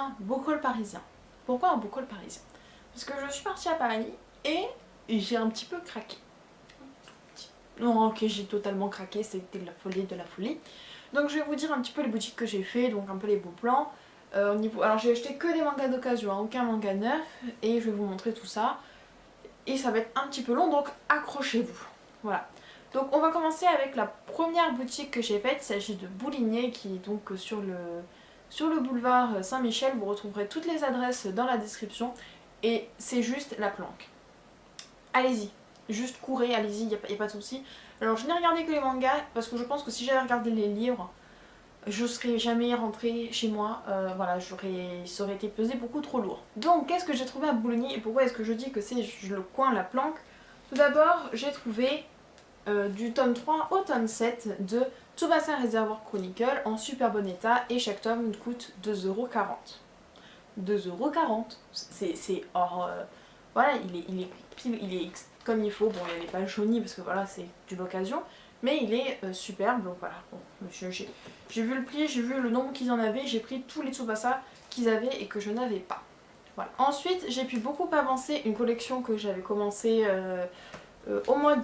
un beau col parisien. Pourquoi un beau col parisien? Parce que je suis partie à Paris et j'ai un petit peu craqué. Non, ok, j'ai totalement craqué, c'était de la folie. Donc je vais vous dire un petit peu les boutiques que j'ai fait, donc un peu les bons plans. Alors j'ai acheté que des mangas d'occasion, hein, aucun manga neuf, et je vais vous montrer tout ça. Et ça va être un petit peu long, donc accrochez-vous. Voilà. Donc on va commencer avec la première boutique que j'ai faite, il s'agit de Bouligné, qui est donc sur le boulevard Saint-Michel. Vous retrouverez toutes les adresses dans la description, et c'est juste la planque. Allez-y, juste courez, allez-y, il n'y a pas de souci. Alors je n'ai regardé que les mangas, parce que je pense que si j'avais regardé les livres, je serais jamais rentrée chez moi, voilà, ça aurait été pesé beaucoup trop lourd. Donc qu'est-ce que j'ai trouvé à Boulogne et pourquoi est-ce que je dis que c'est le coin, la planque? Tout d'abord, j'ai trouvé du tome 3 au tome 7 de Tsubasa Reservoir Chronicle en super bon état, et chaque tome coûte 2,40 €. 2,40 €, c'est hors... voilà, il est comme il faut. Bon, il n'est pas jauni parce que voilà, c'est de l'occasion, mais il est superbe. Donc voilà, bon, j'ai vu le prix, j'ai vu le nombre qu'ils en avaient, j'ai pris tous les Tsubasa qu'ils avaient et que je n'avais pas. Voilà. Ensuite, j'ai pu beaucoup avancer une collection que j'avais commencé au mois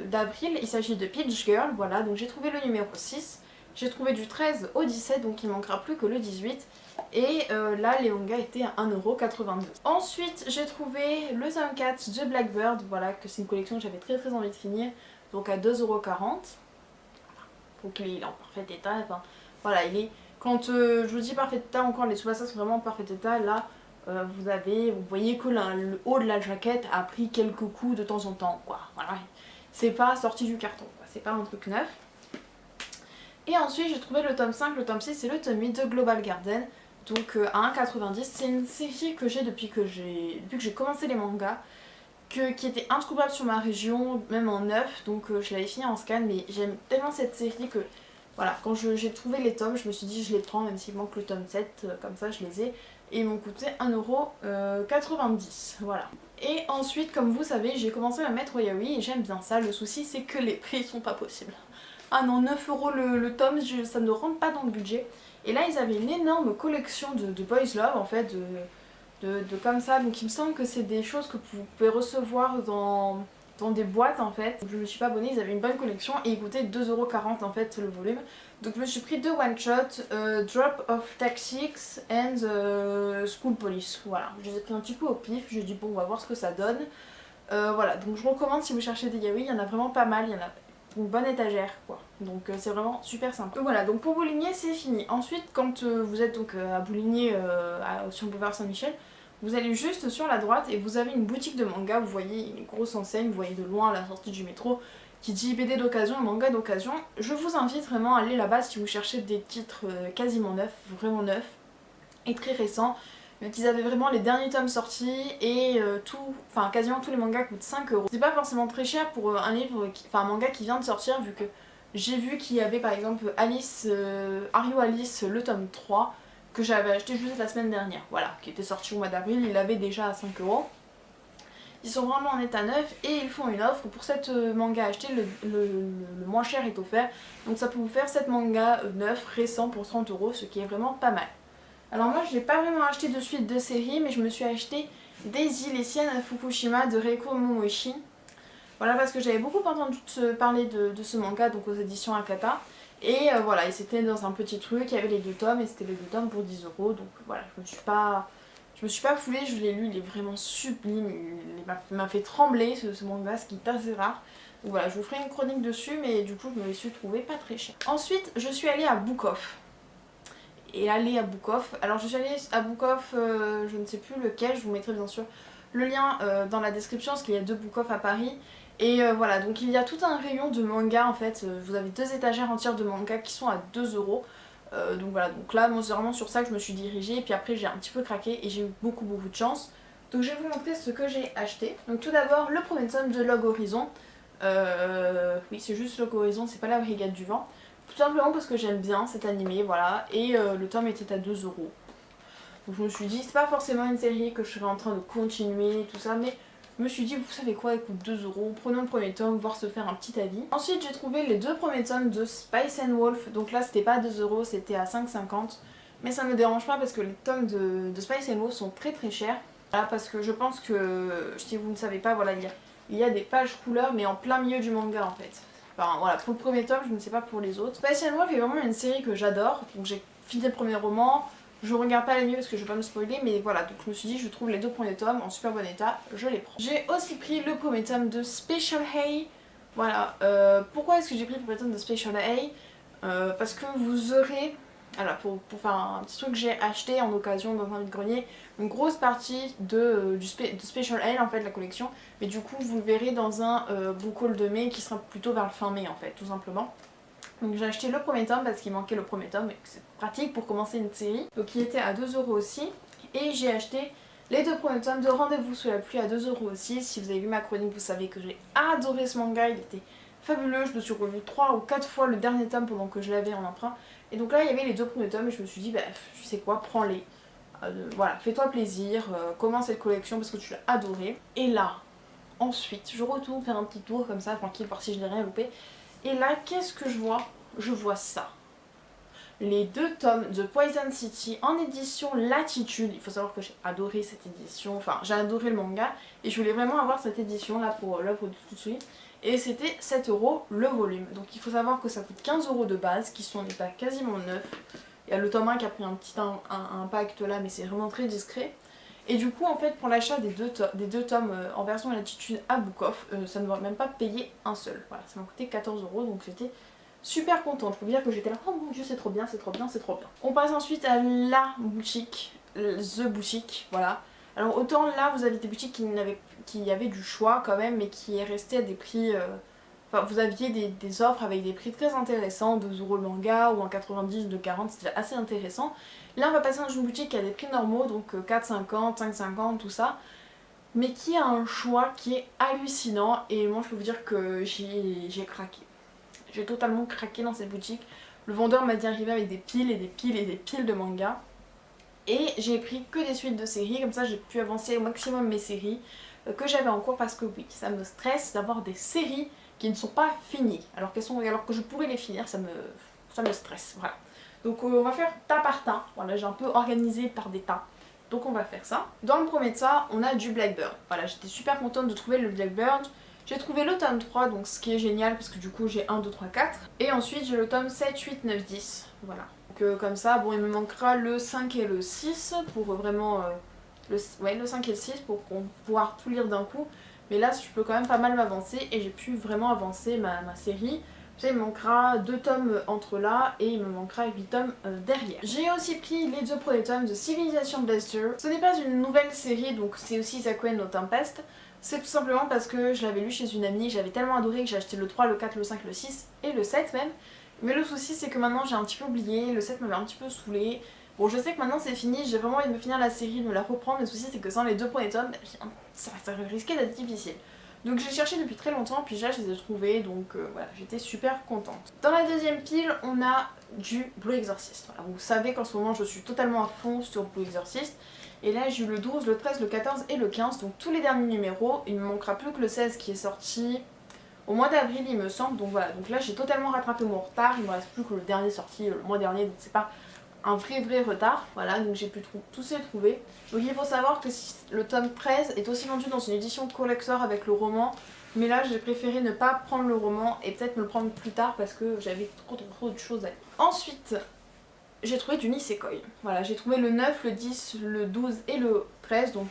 d'avril. Il s'agit de Peach Girl, voilà, donc j'ai trouvé le numéro 6. J'ai trouvé du 13 au 17, donc il manquera plus que le 18. Et là, les mangas étaient à 1,82 €. Ensuite, j'ai trouvé le tome 4 de Blackbird, voilà, que c'est une collection que j'avais très envie de finir, donc à 2,40 €. Donc il est en parfait état, enfin, voilà, il est... Quand je vous dis parfait état, encore les Tsubasa sont vraiment en parfait état, là, vous voyez que le haut de la jaquette a pris quelques coups de temps en temps, quoi, voilà. C'est pas sorti du carton, c'est pas un truc neuf. Et ensuite j'ai trouvé le tome 5, le tome 6 et le tome 8 de Global Garden, donc à 1,90 €. C'est une série que j'ai depuis que j'ai commencé les mangas, qui était introuvable sur ma région, même en neuf, donc je l'avais fini en scan, mais j'aime tellement cette série que voilà, quand j'ai trouvé les tomes, je me suis dit je les prends, même s'il manque le tome 7, comme ça je les ai, et ils m'ont coûté 1,90 €, voilà. Et ensuite, comme vous savez, j'ai commencé à mettre au yaoi et j'aime bien ça. Le souci c'est que les prix sont pas possibles. Ah non, 9 € le tome, ça ne rentre pas dans le budget. Et là ils avaient une énorme collection de Boys Love, en fait, de comme ça, donc il me semble que c'est des choses que vous pouvez recevoir dans des boîtes, en fait. Je me suis pas abonnée, ils avaient une bonne collection et ils coûtaient 2,40 € en fait le volume. Donc je me suis pris deux one shot, Drop of Tactics and School Police, voilà. Je les ai pris un petit peu au pif, j'ai dit bon, on va voir ce que ça donne. Voilà, donc je recommande si vous cherchez des yaoi, il y en a vraiment pas mal, il y en a une bonne étagère, quoi. Donc c'est vraiment super sympa. Voilà, donc pour Bouligné c'est fini. Ensuite, quand vous êtes donc à Bouligné, sur le boulevard Saint-Michel, vous allez juste sur la droite et vous avez une boutique de manga. Vous voyez une grosse enseigne, vous voyez de loin à la sortie du métro, qui dit BD d'occasion, manga d'occasion. Je vous invite vraiment à aller là-bas si vous cherchez des titres quasiment neufs, vraiment neufs et très récents. Ils avaient vraiment les derniers tomes sortis et quasiment tous les mangas coûtent 5 €. C'est pas forcément très cher pour un manga qui vient de sortir, vu que j'ai vu qu'il y avait par exemple Are You Alice, le tome 3, que j'avais acheté juste la semaine dernière, voilà, qui était sorti au mois d'avril, il l'avait déjà à 5 €. Ils sont vraiment en état neuf et ils font une offre. Pour cette manga acheté, le moins cher est offert, donc ça peut vous faire 7 mangas neufs récents pour 30 €, ce qui est vraiment pas mal. Alors moi je n'ai pas vraiment acheté de suite de série, mais je me suis acheté Daisy, les siennes à Fukushima de Reiko Momoishi. Voilà, parce que j'avais beaucoup entendu parler de ce manga, donc aux éditions Akata. Et voilà, et c'était dans un petit truc, il y avait les deux tomes et c'était les deux tomes pour 10 €. Donc voilà, je me suis pas foulée, je l'ai lu, il est vraiment sublime, il m'a fait trembler ce manga, ce qui est assez rare. Donc voilà, je vous ferai une chronique dessus, mais du coup je me les suis trouvées pas très chères. Ensuite, je suis allée à Book Off. Alors je suis allée à Book Off, je ne sais plus lequel, je vous mettrai bien sûr le lien dans la description, parce qu'il y a deux Book Off à Paris. Et voilà, donc il y a tout un rayon de manga en fait, vous avez deux étagères entières de manga qui sont à 2 €. Donc voilà, donc là moi c'est vraiment sur ça que je me suis dirigée, et puis après j'ai un petit peu craqué et j'ai eu beaucoup de chance. Donc je vais vous montrer ce que j'ai acheté. Donc tout d'abord le premier tome de Log Horizon. Oui, c'est juste Log Horizon, c'est pas la Brigade du Vent. Tout simplement parce que j'aime bien cet animé, voilà, et le tome était à 2 €. Donc je me suis dit, c'est pas forcément une série que je serais en train de continuer, tout ça, mais je me suis dit, vous savez quoi, elle coûte 2 €, prenons le premier tome, voir se faire un petit avis. Ensuite j'ai trouvé les deux premiers tomes de Spice and Wolf, donc là c'était pas à 2 €, c'était à 5,50 €. mais ça me dérange pas parce que les tomes de Spice and Wolf sont très très chers. Voilà, parce que je pense que, si vous ne savez pas, voilà, il y a des pages couleurs mais en plein milieu du manga en fait. Enfin voilà, pour le premier tome, je ne sais pas pour les autres. Spice and Wolf est vraiment une série que j'adore, donc j'ai fini le premier roman. Je regarde pas les mieux parce que je vais pas me spoiler, mais voilà, donc je me suis dit je trouve les 2 premiers tomes en super bon état, je les prends. J'ai aussi pris le premier tome de Special Hay. Voilà, pourquoi est-ce que j'ai pris le premier tome de Special Hay? Parce que vous aurez, alors pour faire un petit truc que j'ai acheté en occasion dans un vide-grenier, une grosse partie de Special Hay en fait, la collection, mais du coup vous le verrez dans un book haul de mai qui sera plutôt vers le fin mai en fait, tout simplement. Donc j'ai acheté le premier tome parce qu'il manquait le premier tome et que c'est pratique pour commencer une série. Donc il était à 2€ aussi. Et j'ai acheté les 2 premiers tomes de Rendez-vous sous la pluie à 2€ aussi. Si vous avez vu ma chronique, vous savez que j'ai adoré ce manga, il était fabuleux. Je me suis relu 3 ou 4 fois le dernier tome pendant que je l'avais en emprunt. Et donc là il y avait les 2 premiers tomes et je me suis dit, bah tu sais quoi, prends-les. Voilà, fais-toi plaisir, commence cette collection parce que tu l'as adoré. Et là, ensuite, je retourne faire un petit tour comme ça, tranquille, voir si je n'ai rien loupé. Et là, qu'est-ce que je vois? Je vois ça. Les 2 tomes de Poison City en édition Latitude. Il faut savoir que j'ai adoré cette édition, enfin j'ai adoré le manga et je voulais vraiment avoir cette édition là pour l'œuvre de tout de suite. Et c'était 7€ le volume. Donc il faut savoir que ça coûte 15€ de base, qui sont en état quasiment neufs. Il y a le tome 1 qui a pris un petit impact là, mais c'est vraiment très discret. Et du coup en fait pour l'achat des deux tomes en version Latitude à Book Off, ça ne m'aurait même pas payé un seul. Voilà, ça m'a coûté 14€, donc j'étais super contente. Je peux vous dire que j'étais là, oh mon dieu c'est trop bien, c'est trop bien, c'est trop bien. On passe ensuite à la boutique, The Boutique, voilà. Alors autant là vous avez des boutiques qui avaient du choix quand même, mais qui est resté à des prix... Enfin, vous aviez des offres avec des prix très intéressants, 2€ le manga ou en 90, 2,40, c'était assez intéressant. Là on va passer dans une boutique qui a des prix normaux, donc 4,50, 5,50, tout ça, mais qui a un choix qui est hallucinant et moi je peux vous dire que j'ai craqué. J'ai totalement craqué dans cette boutique. Le vendeur m'a dit arriver avec des piles et des piles et des piles de mangas. Et j'ai pris que des suites de séries, comme ça j'ai pu avancer au maximum mes séries que j'avais en cours parce que oui, ça me stresse d'avoir des séries qui ne sont pas finies. Alors que je pourrais les finir, ça me stresse, voilà. Donc on va faire tas par tas, voilà, j'ai un peu organisé par des tas. Donc on va faire ça. Dans le premier de ça, on a du Blackbird. Voilà, j'étais super contente de trouver le Blackbird. J'ai trouvé le tome 3, donc ce qui est génial parce que du coup j'ai 1, 2, 3, 4. Et ensuite j'ai le tome 7, 8, 9, 10. Voilà. Donc comme ça, bon il me manquera le 5 et le 6 pour vraiment... le 5 et le 6 pour pouvoir tout lire d'un coup. Mais là je peux quand même pas mal m'avancer et j'ai pu vraiment avancer ma série. Il me manquera 2 tomes entre là et il me manquera 8 tomes derrière. J'ai aussi pris les 2 premiers tomes de Civilization Blaster. Ce n'est pas une nouvelle série, donc c'est aussi Zakuen no Tempest. C'est tout simplement parce que je l'avais lu chez une amie, j'avais tellement adoré que j'ai acheté le 3, le 4, le 5, le 6 et le 7 même. Mais le souci c'est que maintenant j'ai un petit peu oublié, le 7 m'avait un petit peu saoulé. Bon je sais que maintenant c'est fini, j'ai vraiment envie de me finir la série, de me la reprendre, mais le souci c'est que sans les 2 premiers tomes, ça risquait d'être difficile. Donc j'ai cherché depuis très longtemps, puis là je les ai trouvés, donc voilà, j'étais super contente. Dans la deuxième pile, on a du Blue Exorcist. Voilà, vous savez qu'en ce moment je suis totalement à fond sur Blue Exorcist. Et là j'ai eu le 12, le 13, le 14 et le 15, donc tous les derniers numéros. Il me manquera plus que le 16 qui est sorti au mois d'avril il me semble. Donc voilà, donc là j'ai totalement rattrapé mon retard. Il me reste plus que le dernier sorti le mois dernier, donc c'est pas un vrai retard. Voilà, donc j'ai pu tous les trouver. Donc il faut savoir que le tome 13 est aussi vendu dans une édition collector avec le roman. Mais là j'ai préféré ne pas prendre le roman et peut-être me le prendre plus tard parce que j'avais trop de choses à lire. Ensuite, j'ai trouvé du Nisekoi. Voilà, j'ai trouvé le 9, le 10, le 12 et le 13. Donc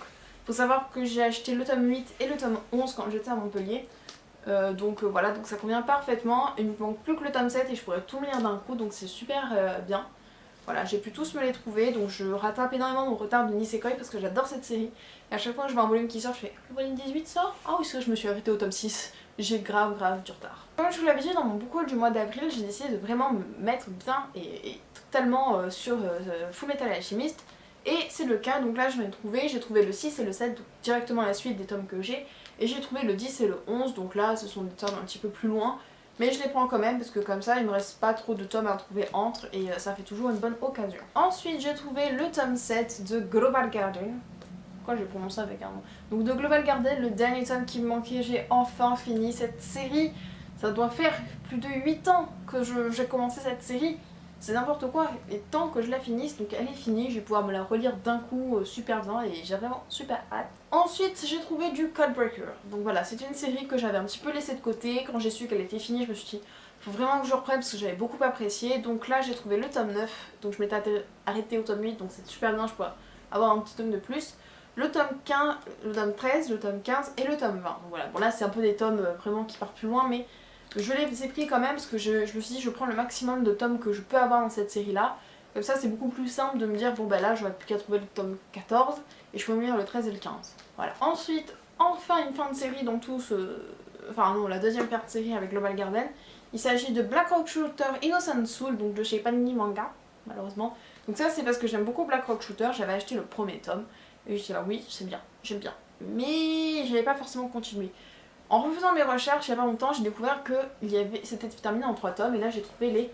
faut savoir que j'ai acheté le tome 8 et le tome 11 quand j'étais à Montpellier. Voilà, donc ça convient parfaitement. Il me manque plus que le tome 7 et je pourrais tout me lire d'un coup, donc c'est super bien. Voilà, j'ai pu tous me les trouver, donc je rattrape énormément mon retard de Nisekoi parce que j'adore cette série. Et à chaque fois que je vois un volume qui sort, je fais le volume 18 sort? Ah oui, c'est vrai, je me suis arrêtée au tome 6. J'ai grave du retard. Comme je vous l'avais dit dans mon book haul du mois d'avril, j'ai décidé de vraiment me mettre bien et totalement sur Fullmetal Alchemist. Et c'est le cas, donc là je vais trouver, j'ai trouvé le 6 et le 7, donc directement la suite des tomes que j'ai. Et j'ai trouvé le 10 et le 11, donc là ce sont des tomes un petit peu plus loin. Mais je les prends quand même parce que comme ça il me reste pas trop de tomes à trouver entre et ça fait toujours une bonne occasion. Ensuite j'ai trouvé le tome 7 de Global Garden. Pourquoi j'ai prononcé avec un nom? Donc de Global Garden, le dernier tome qui me manquait, j'ai enfin fini cette série. Ça doit faire plus de 8 ans que j'ai commencé cette série. c'est n'importe quoi. Et tant que je la finisse, donc elle est finie, je vais pouvoir me la relire d'un coup super bien et j'ai vraiment super hâte. Ensuite, j'ai trouvé du Codebreaker. Donc voilà, c'est une série que j'avais un petit peu laissée de côté. Quand j'ai su qu'elle était finie, je me suis dit, faut vraiment que je reprenne parce que j'avais beaucoup apprécié. Donc là, j'ai trouvé le tome 9. Donc je m'étais arrêtée au tome 8, donc c'est super bien, je peux avoir un petit tome de plus. Le tome 15, le tome 13, le tome 15 et le tome 20. Donc voilà, bon là c'est un peu des tomes vraiment qui partent plus loin, mais je les ai pris quand même parce que je me suis dit je prends le maximum de tomes que je peux avoir dans cette série là. Comme ça c'est beaucoup plus simple de me dire bon bah là j'aurais plus qu'à trouver le tome 14 et je peux me lire le 13 et le 15. Voilà. Ensuite, enfin une fin de série dans tout ce... Enfin non, la deuxième paire de série avec Global Garden. Il s'agit de Black Rock Shooter Innocent Soul, donc de chez Panini Manga, malheureusement. Donc ça c'est parce que j'aime beaucoup Black Rock Shooter, j'avais acheté le premier tome. Et je dis là oui c'est bien, j'aime bien. Mais j'avais pas forcément continué. En refaisant mes recherches il y a pas longtemps, j'ai découvert que c'était terminé en 3 tomes et là j'ai trouvé les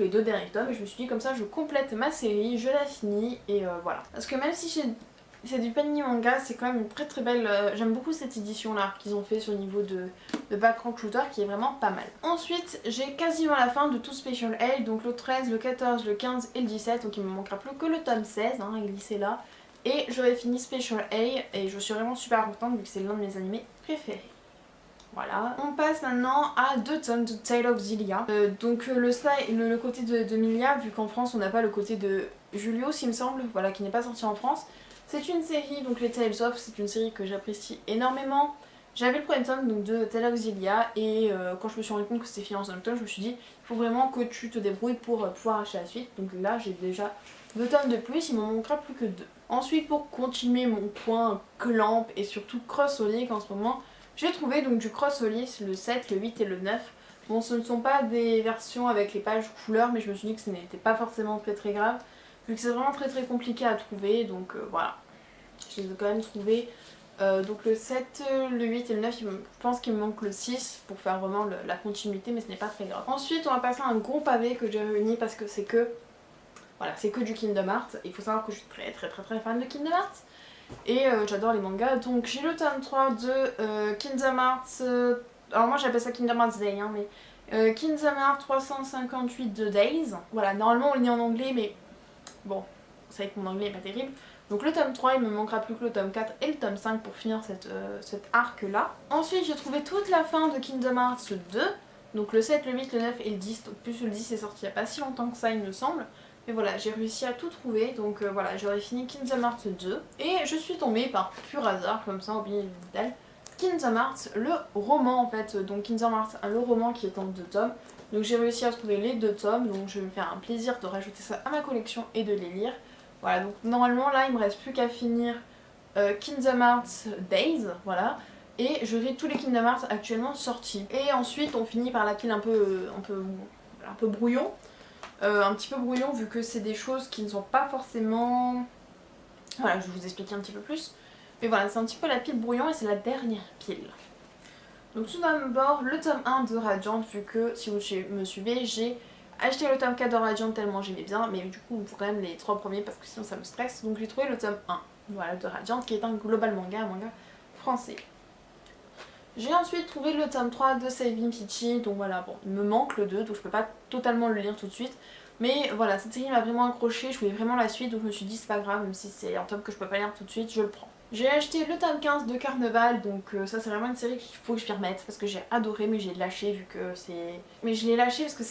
2 derniers tomes et je me suis dit comme ça je complète ma série, je la finis et voilà. Parce que même si c'est du Panini Manga, c'est quand même une très très belle... j'aime beaucoup cette édition là qu'ils ont fait sur le niveau de Black Rock Shooter qui est vraiment pas mal. Ensuite j'ai quasiment la fin de tout Special A, donc le 13, le 14, le 15 et le 17, donc il me manquera plus que le tome 16, hein, glissé là. Et j'aurais fini Special A et je suis vraiment super contente vu que c'est l'un de mes animés préférés. Voilà. On passe maintenant à 2 tomes de Tale of Xillia. Donc le côté de Milia, vu qu'en France on n'a pas le côté de Julius il me semble, voilà, qui n'est pas sorti en France. C'est une série, donc les Tales of, c'est une série que j'apprécie énormément. J'avais le premier tome donc, de Tale of Xillia et quand je me suis rendu compte que c'était fini en 5 tomes, je me suis dit il faut vraiment que tu te débrouilles pour pouvoir acheter la suite. Donc là j'ai déjà 2 tomes de plus, il m'en manquera plus que 2. Ensuite pour continuer mon point Clamp et surtout Crossolic en ce moment, j'ai trouvé donc du Crossolic, le 7, le 8 et le 9. Bon ce ne sont pas des versions avec les pages couleurs mais je me suis dit que ce n'était pas forcément très grave vu que c'est vraiment très compliqué à trouver donc voilà. Je les ai quand même trouvés. Donc le 7, le 8 et le 9, je pense qu'il me manque le 6 pour faire vraiment la continuité mais ce n'est pas très grave. Ensuite on va passer à un gros pavé que j'ai réuni parce que c'est que... Voilà, c'est que du Kingdom Hearts. Il faut savoir que je suis très fan de Kingdom Hearts. Et j'adore les mangas. Donc j'ai le tome 3 de Kingdom Hearts. Alors moi j'appelle ça Kingdom Hearts Day, hein, mais Kingdom Hearts 358 de Days. Voilà, normalement on le lit en anglais, mais bon, vous savez que mon anglais est pas terrible. Donc le tome 3, il me manquera plus que le tome 4 et le tome 5 pour finir cet arc là. Ensuite j'ai trouvé toute la fin de Kingdom Hearts 2. Donc le 7, le 8, le 9 et le 10. Donc plus le 10 est sorti il n'y a pas si longtemps que ça il me semble. Mais voilà, j'ai réussi à tout trouver, donc voilà, j'aurais fini Kingdom Hearts 2. Et je suis tombée par pur hasard, comme ça, au milieu d'elle, Kingdom Hearts, le roman en fait. Donc Kingdom Hearts, le roman qui est en 2 tomes. Donc j'ai réussi à trouver les 2 tomes, donc je vais me faire un plaisir de rajouter ça à ma collection et de les lire. Voilà, donc normalement là, il me reste plus qu'à finir Kingdom Hearts Days, voilà. Et je lis tous les Kingdom Hearts actuellement sortis. Et ensuite, on finit par la pile un peu brouillon. Un petit peu brouillon vu que c'est des choses qui ne sont pas forcément... Voilà, je vais vous expliquer un petit peu plus. Mais voilà, c'est un petit peu la pile brouillon et c'est la dernière pile. Donc tout d'abord, le tome 1 de Radiant, vu que si vous me suivez, j'ai acheté le tome 4 de Radiant tellement j'aimais bien, mais du coup, il faut quand même les 3 premiers parce que sinon ça me stresse. Donc j'ai trouvé le tome 1 voilà, de Radiant qui est un global manga, un manga français. J'ai ensuite trouvé le tome 3 de Saving Peachy, donc voilà, bon, il me manque le 2, donc je peux pas totalement le lire tout de suite. Mais voilà, cette série m'a vraiment accroché, je voulais vraiment la suite, donc je me suis dit c'est pas grave, même si c'est un tome que je peux pas lire tout de suite, je le prends. J'ai acheté le tome 15 de Carnival, donc ça c'est vraiment une série qu'il faut que je m'y remette, parce que j'ai adoré, mais j'ai lâché vu que c'est... Mais je l'ai lâché parce que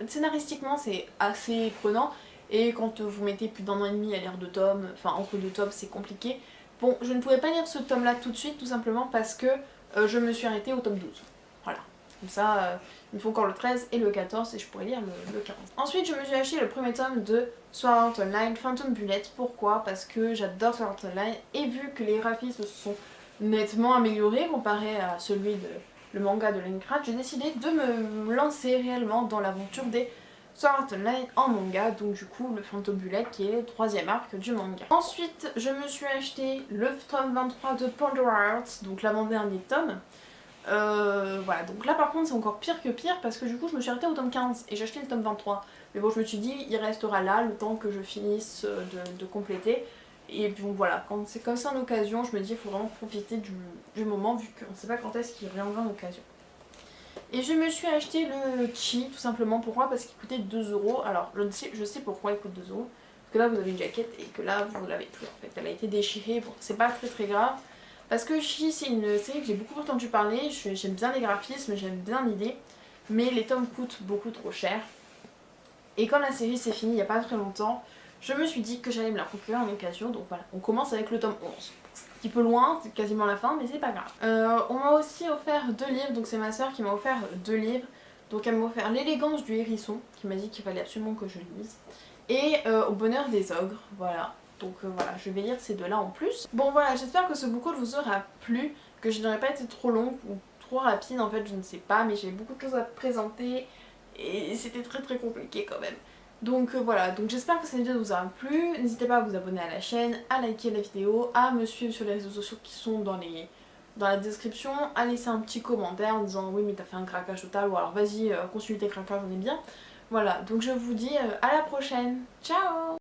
scénaristiquement c'est assez prenant, et quand vous mettez plus d'1 an et demi à lire 2 tomes, enfin entre 2 tomes c'est compliqué. Bon, je ne pouvais pas lire ce tome là tout de suite, tout simplement parce que je me suis arrêtée au tome 12. Voilà. Comme ça, il me faut encore le 13 et le 14 et je pourrais lire le 15. Ensuite, je me suis acheté le premier tome de Sword Art Online Phantom Bullet. Pourquoi? Parce que j'adore Sword Art Online et vu que les graphismes se sont nettement améliorés comparé à celui de le manga de Linkrad, j'ai décidé de me lancer réellement dans l'aventure des Sword Art Online en manga, donc du coup le Phantom Bullet qui est le 3e arc du manga. Ensuite je me suis acheté le tome 23 de Pandora Hearts, donc l'avant-dernier tome. Voilà, donc là par contre c'est encore pire que pire parce que du coup je me suis arrêtée au tome 15 et j'ai acheté le tome 23. Mais bon je me suis dit il restera là le temps que je finisse de compléter. Et puis bon voilà, quand c'est comme ça en occasion, je me dis il faut vraiment profiter du moment vu qu'on ne sait pas quand est-ce qu'il reviendra en occasion. Et je me suis acheté le Chi tout simplement. Pourquoi? Parce qu'il coûtait 2 euros. Alors je sais pourquoi il coûte 2 euros. Parce que là vous avez une jaquette et que là vous l'avez plus en fait. Elle a été déchirée. Bon, c'est pas très grave. Parce que Chi c'est une série que j'ai beaucoup entendu parler. J'aime bien les graphismes, j'aime bien l'idée. Mais les tomes coûtent beaucoup trop cher. Et comme la série s'est finie il n'y a pas très longtemps, je me suis dit que j'allais me la procurer en occasion. Donc voilà, on commence avec le tome 11. C'est un petit peu loin, c'est quasiment la fin, mais c'est pas grave. On m'a aussi offert 2 livres, donc c'est ma soeur qui m'a offert 2 livres. Donc elle m'a offert L'élégance du hérisson, qui m'a dit qu'il fallait absolument que je lise. Et Au bonheur des ogres, voilà. Donc voilà, je vais lire ces deux-là en plus. Bon voilà, j'espère que ce book haul vous aura plu, que je n'aurai pas été trop long ou trop rapide en fait, je ne sais pas, mais j'ai beaucoup de choses à présenter et c'était très compliqué quand même. Donc voilà, donc j'espère que cette vidéo vous aura plu. N'hésitez pas à vous abonner à la chaîne, à liker la vidéo, à me suivre sur les réseaux sociaux qui sont dans la description, à laisser un petit commentaire en disant oui mais t'as fait un craquage total ou alors vas-y continue tes craquages, on est bien. Voilà, donc je vous dis à la prochaine. Ciao!